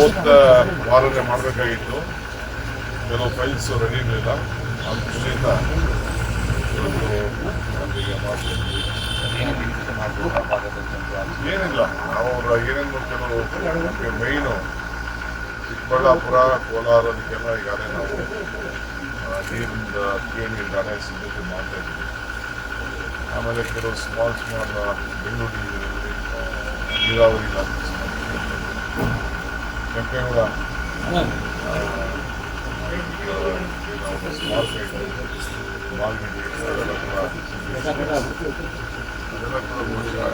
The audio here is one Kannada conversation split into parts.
ಹೋದ ವಾರನೇ ಮಾಡಬೇಕಾಗಿತ್ತು. ಕೆಲವು ಫೈಲ್ಸ್ ರೆಡಿ ಇರಲಿಲ್ಲ. ಆ ದೃಷ್ಟಿಯಿಂದ ಇವತ್ತು ಅಲ್ಲಿಗೆ ಮಾಡ್ತಿದ್ವಿ. ಏನಿಲ್ಲ, ನಾವು ಏನೇನು ಕೆಲವು ಮೈನು ಚಿಕ್ಕಬಳ್ಳಾಪುರ, ಕೋಲಾರದಕ್ಕೆಲ್ಲ ಈಗಾಗಲೇ ನಾವು ನೀರಿಂದ ಕಿರಣಿ ಹಣೆ ಸಿದ್ಧತೆ ಮಾಡ್ತಾ ಇದ್ದೀವಿ. ಆಮೇಲೆ ಕೆಲವು ಸ್ಮಾಲ್ ಬೆಂಗಳೂರು ನೀರಾವರಿ ಇಲಾಖೆ ಕೆಂಪೇಗೌಡ ಸ್ಮಾಲ್ ಸೈಟ್ ಮಾಲ್ಗಡಿ ಅದೆಲ್ಲ ಕೂಡ ಬಹುಶಃ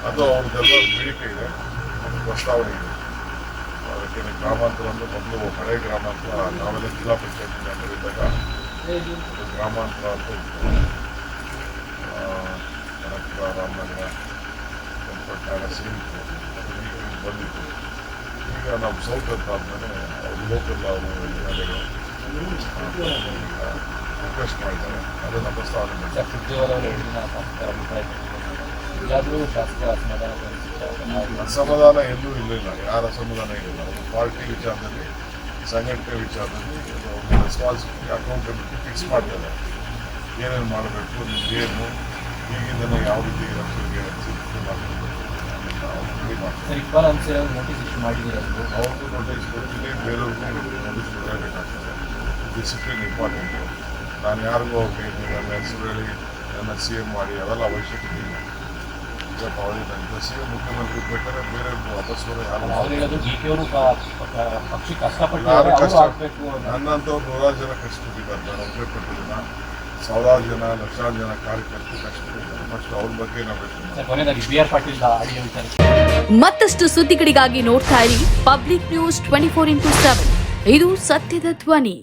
ಅದು ಅವ್ರದ್ದೆಲ್ಲ ಬೇಡಿಕೆ ಇದೆ, ಪ್ರಸ್ತಾವನೆ ಇದೆ. ಅದಕ್ಕೆ ಗ್ರಾಮಾಂತರ ಅಂದರೆ ಮೊದಲು ಹಳೆ ಗ್ರಾಮಾಂತರ ನಾವೆಲ್ಲ ಜಿಲ್ಲಾ ಪಂಚಾಯತ್ ಮೆಂಬರ್ ಇದ್ದಾಗ ಗ್ರಾಮಾಂತರ ಅಂತ ಇತ್ತು. ಕನಕಪುರ, ರಾಮನಗರ, ಚನ್ನಪಟ್ಟಣ ಸೇರಿತ್ತು, ಬಂದಿತ್ತು. ಈಗ ನಾವು ಸೌತ್ ಅಂತ ಆದಮೇಲೆ ಅವರು ಲೋಕಲ್ ಅವರು ಎಮ್ಎಲ್ಎಗಳು ರಿಕ್ವೆಸ್ಟ್ ಮಾಡಿದ್ದಾರೆ, ಅದನ್ನು ಪ್ರಸ್ತಾವನೆ ಅಸಮಾಧಾನ ಎಲ್ಲೂ ಇರಲಿಲ್ಲ. ಯಾರ ಅಸಮಾಧಾನ ಇರಲಿಲ್ಲ. ಒಂದು ಪಾರ್ಟಿ ವಿಚಾರದಲ್ಲಿ, ಸಂಘಟನೆ ವಿಚಾರದಲ್ಲಿ ರೆಸ್ಪಾನ್ಸಿಬಿಲಿಟಿ, ಅಕೌಂಟಬಿಲಿಟಿ ಫಿಕ್ಸ್ ಮಾಡ್ತಾರೆ. ಏನೇನು ಮಾಡಬೇಕು, ನಿಮಗೇನು, ಈಗಿಂದನೇ ಯಾವ ರೀತಿ ರಕ್ಷಣೆಗೆ ಅವ್ರಿಗೂ ನೋಟಿಸ್ ಕೊಡ್ತೀನಿ, ಬೇರೆಯವ್ರಿಗೂ ನೋಟಿಸ್ ಕೊಡಲೇಬೇಕಾಗ್ತದೆ. Discipline important. ನಾನು ಯಾರಿಗೂ ನನ್ನ ಹೆಸರು ಹೇಳಿ ನನ್ನ CM ಮಾಡಿ ಅವೆಲ್ಲ ಅವಶ್ಯಕತೆ ಇಲ್ಲ. ಈಗ ನನ್ನ CM ಮುಖ್ಯಮಂತ್ರಿ ಬೇಕಾದ್ರೆ ಬೇರೆ ವಾಪಸ್ಸು ನನ್ನಂಥವ್ರು 100 ಜನ ಕಷ್ಟಪಟ್ಟಿದ್ದಾರೆ. ನಾನು ಒಬ್ಬರೇ ಪಟ್ಟಿಲ್ಲ, 1000 ಜನ, ಲಕ್ಷಾಂತರ ಜನ ಕಾರ್ಯಕರ್ತರು ಕಷ್ಟಪಟ್ಟಿದ್ದಾರೆ. ಫಸ್ಟ್ ಅವ್ರ ಬಗ್ಗೆ ನಾವು ಮತ್ತಷ್ಟು ಸುದ್ದಿಗಳಿಗಾಗಿ ನೋಡ್ತಾ ಇರಿ ಪಬ್ಲಿಕ್ ನ್ಯೂಸ್ 24x7. ಇದು ಸತ್ಯದ ಧ್ವನಿ.